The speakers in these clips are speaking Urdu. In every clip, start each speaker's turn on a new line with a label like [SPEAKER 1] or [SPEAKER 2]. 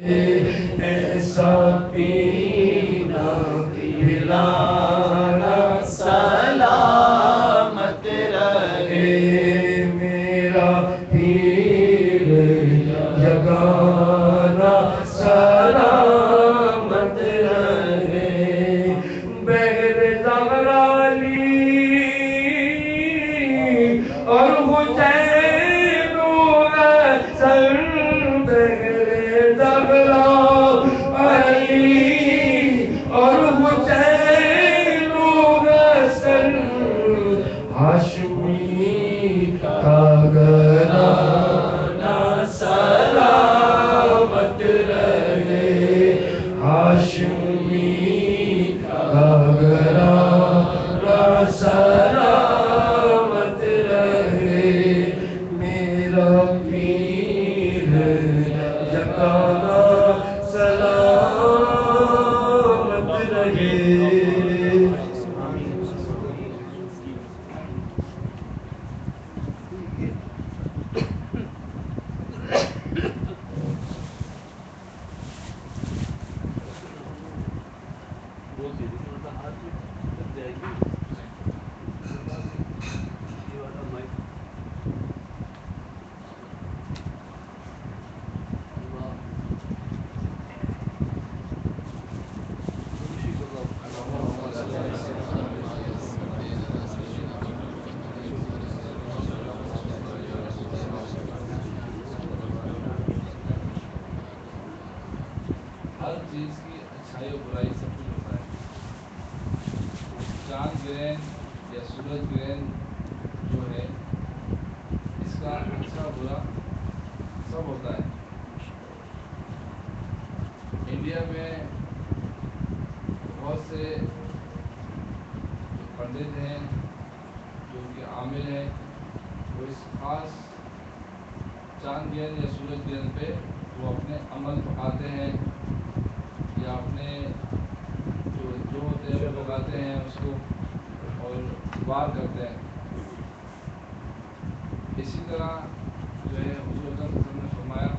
[SPEAKER 1] ایسا پینا پلانا سلامت رہے میرا پیر جگانا سلامت رہے بغیر زغرالی اور حسین و حسن بغیر زغرالی اور حسین و حسن ہاشمی کا گھرانہ سلامت رہے ہاشمی کا گھرانہ سلامت رہے میرا پیر جگانا سلامت رہے
[SPEAKER 2] ہر چیز کی اچھائی اور برائی سب کچھ ہوتا ہے. چاند گرہن یا سورج گرہن جو ہے اس کا اچھا برا سب ہوتا ہے. انڈیا میں بہت سے پنڈت ہیں جو ان کے عامل ہیں وہ اس خاص چاند گرہن یا سورج گرہن پہ وہ اپنے عمل پکاتے ہیں یا اپنے جو ہوتے ہیں وہ لگاتے ہیں اس کو اور وار کرتے ہیں. اسی طرح جو ہے حضور اکرم صلی اللہ علیہ وسلم نے فرمایا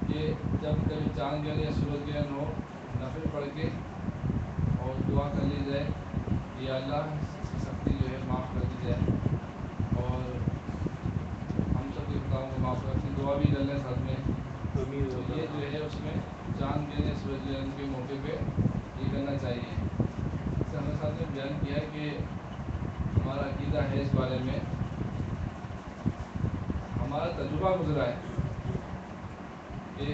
[SPEAKER 2] کہ جب کبھی چاند گرہن یا سورج گرہن ہو نفل پڑھ کے اور دعا کر لی جائے کہ یا اللہ اس کی سختی جو ہے معاف کر دی جائے اور ہم سب کے خطاؤں کو معاف کر دی دعا بھی کر لیں ساتھ میں. تو یہ جو ہے اس میں چاند گرہن یا سورج گرہن کے موقع پہ یہ کرنا چاہیے. اس سے ہمارے ساتھ نے بیان کیا ہے کہ ہمارا عقیدہ ہے اس بارے میں ہمارا تجربہ گزرا ہے کہ